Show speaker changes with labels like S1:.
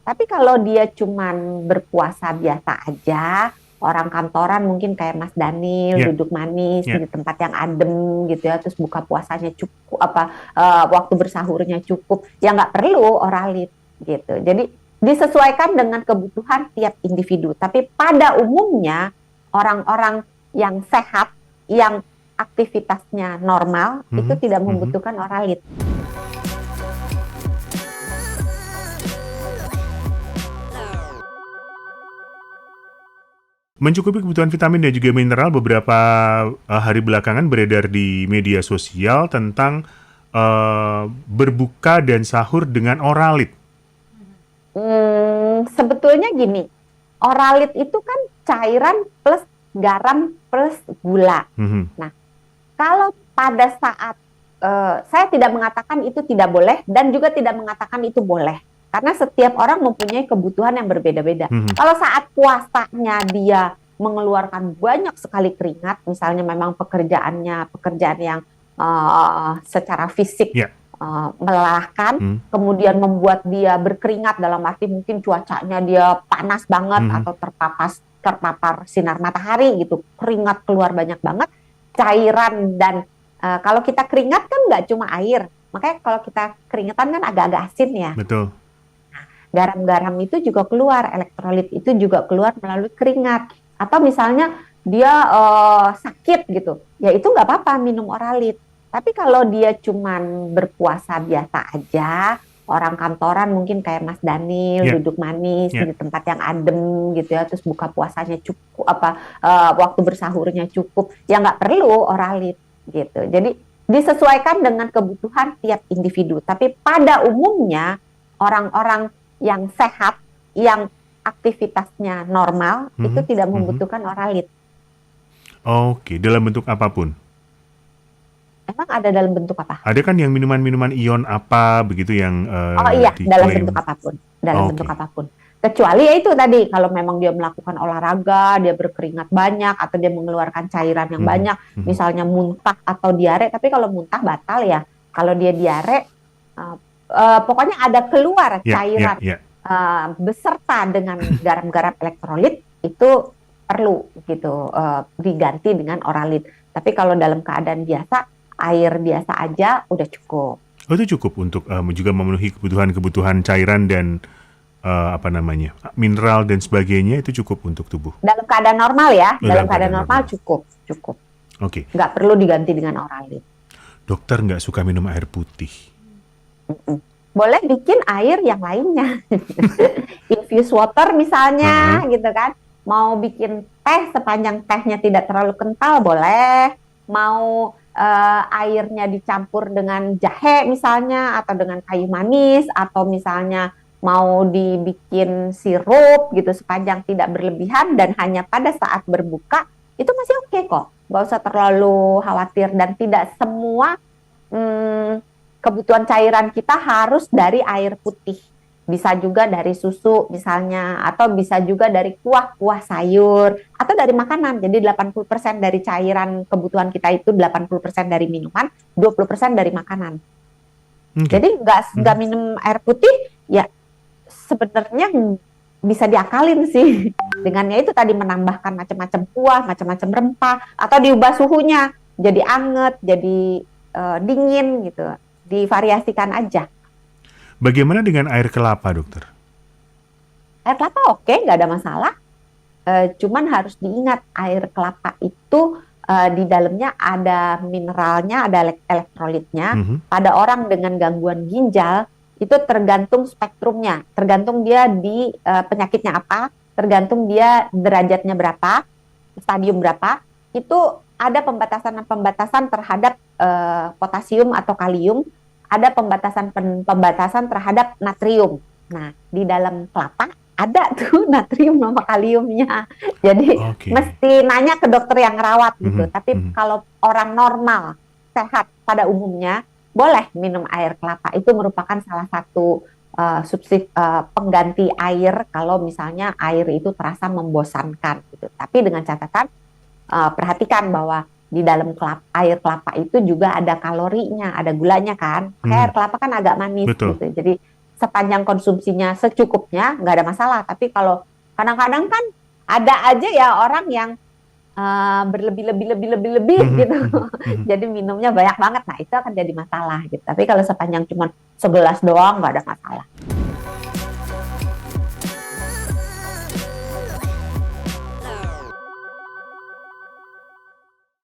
S1: Tapi kalau dia cuman berpuasa biasa aja, orang kantoran mungkin kayak Mas Daniel
S2: Ya,
S1: duduk manis
S2: ya.
S1: di tempat yang adem gitu ya, terus buka puasanya cukup waktu bersahurnya cukup, ya nggak perlu oralit gitu. Jadi disesuaikan dengan kebutuhan tiap individu. Tapi pada umumnya orang-orang yang sehat, yang aktivitasnya normal, itu
S2: Mhm,
S1: tidak
S2: mhm.
S1: membutuhkan oralit.
S2: Mencukupi kebutuhan vitamin dan juga mineral, beberapa hari belakangan beredar di media sosial tentang berbuka dan sahur dengan oralit.
S1: Sebetulnya gini, oralit itu kan cairan plus garam plus gula.
S2: Mhm.
S1: Nah, kalau pada saat saya tidak mengatakan itu tidak boleh dan juga tidak mengatakan itu boleh, karena setiap orang mempunyai kebutuhan yang berbeda-beda.
S2: Mhm.
S1: Kalau saat puasanya dia mengeluarkan banyak sekali keringat, misalnya memang pekerjaan yang secara fisik
S2: Ya.
S1: melelahkan,
S2: Mhm.
S1: kemudian membuat dia berkeringat dalam arti mungkin cuacanya dia panas banget
S2: Mhm.
S1: atau terpapar sinar matahari gitu, keringat keluar banyak banget, cairan dan kalau kita keringat kan nggak cuma air, makanya kalau kita keringetan kan agak-agak asin ya.
S2: Betul.
S1: Garam-garam itu juga keluar, elektrolit itu juga keluar melalui keringat. Atau misalnya dia sakit gitu, ya itu nggak apa-apa minum oralit. Tapi kalau dia cuman berpuasa biasa aja, orang kantoran mungkin kayak Mas Daniel
S2: Ya,
S1: duduk manis
S2: ya.
S1: di tempat yang adem gitu ya, terus buka puasanya cukup, waktu bersahurnya cukup, ya nggak perlu oralit gitu. Jadi disesuaikan dengan kebutuhan tiap individu. Tapi pada umumnya orang-orang yang sehat, yang aktivitasnya normal, itu
S2: Mhm.
S1: tidak
S2: Mhm.
S1: membutuhkan oralit.
S2: Oke, dalam bentuk apapun.
S1: Emang ada dalam bentuk apa?
S2: Ada kan yang minuman-minuman ion apa begitu yang
S1: Oh iya, dalam bentuk
S2: diklaim.
S1: apapun. Dalam bentuk
S2: Oke.
S1: apapun. Kecuali ya itu tadi, kalau memang dia melakukan olahraga, dia berkeringat banyak, atau dia mengeluarkan cairan yang
S2: Mhm.
S1: banyak,
S2: Mhm.
S1: misalnya muntah atau diare, tapi kalau muntah batal ya. Kalau dia diare, uh, pokoknya ada keluar
S2: Ya, ya,
S1: cairan
S2: ya.
S1: beserta dengan garam-garam elektrolit, itu perlu gitu diganti dengan oralit. Tapi kalau dalam keadaan biasa, air biasa aja udah cukup.
S2: Oh, itu cukup untuk juga memenuhi kebutuhan-kebutuhan cairan dan apa namanya, mineral dan sebagainya, itu cukup untuk tubuh.
S1: Dalam keadaan normal ya,
S2: Oh,
S1: dalam
S2: dalam
S1: keadaan
S2: keadaan
S1: normal
S2: normal.
S1: cukup.
S2: Oke.
S1: Nggak perlu diganti dengan oralit.
S2: Dokter nggak suka minum air putih.
S1: Mm-mm. Boleh bikin air yang lainnya, infuse water
S2: Heeh.
S1: misalnya gitu kan. Mau bikin teh sepanjang tehnya tidak terlalu kental boleh. Mau airnya dicampur dengan jahe misalnya atau dengan kayu manis atau misalnya mau dibikin sirup gitu sepanjang tidak berlebihan dan hanya pada saat berbuka itu masih oke kok. Nggak usah terlalu khawatir dan tidak semua hmm, kebutuhan cairan kita harus dari air putih. Bisa juga dari susu misalnya, atau bisa juga dari kuah-kuah sayur, atau dari makanan. Jadi 80% dari cairan kebutuhan kita itu 80% dari minuman, 20% dari makanan.
S2: Oke.
S1: Jadi nggak
S2: Mhm.
S1: minum air putih, ya sebenarnya bisa diakalin sih. Dengannya itu tadi menambahkan macam-macam kuah, macam-macam rempah, atau diubah suhunya jadi anget, jadi dingin gitu. Divariasikan aja.
S2: Bagaimana dengan air kelapa, dokter?
S1: Air kelapa oke, nggak ada masalah. Cuman harus diingat air kelapa itu di dalamnya ada mineralnya, ada elektrolitnya.
S2: Mhm.
S1: Pada orang dengan gangguan ginjal itu tergantung spektrumnya, tergantung dia di penyakitnya apa, tergantung dia derajatnya berapa, stadium berapa. Itu ada pembatasan-pembatasan terhadap potasium atau kalium, ada pembatasan terhadap natrium. Nah, di dalam kelapa ada tuh natrium sama kaliumnya. Jadi
S2: Oke.
S1: mesti nanya ke dokter yang rawat gitu.
S2: Mhm.
S1: Tapi
S2: Mhm.
S1: kalau orang normal, sehat pada umumnya, boleh minum air kelapa. Itu merupakan salah satu pengganti air kalau misalnya air itu terasa membosankan gitu. Tapi dengan catatan perhatikan bahwa di dalam air kelapa itu juga ada kalorinya, ada gulanya kan. Makanya
S2: Mhm.
S1: air kelapa kan agak manis
S2: Betul.
S1: gitu. Jadi sepanjang konsumsinya secukupnya nggak ada masalah. Tapi kalau kadang-kadang kan ada aja ya orang yang berlebih
S2: Mhm,
S1: gitu.
S2: mhm, mhm.
S1: Jadi minumnya banyak banget. Nah, itu akan jadi masalah gitu. Tapi kalau sepanjang cuma segelas doang nggak ada masalah.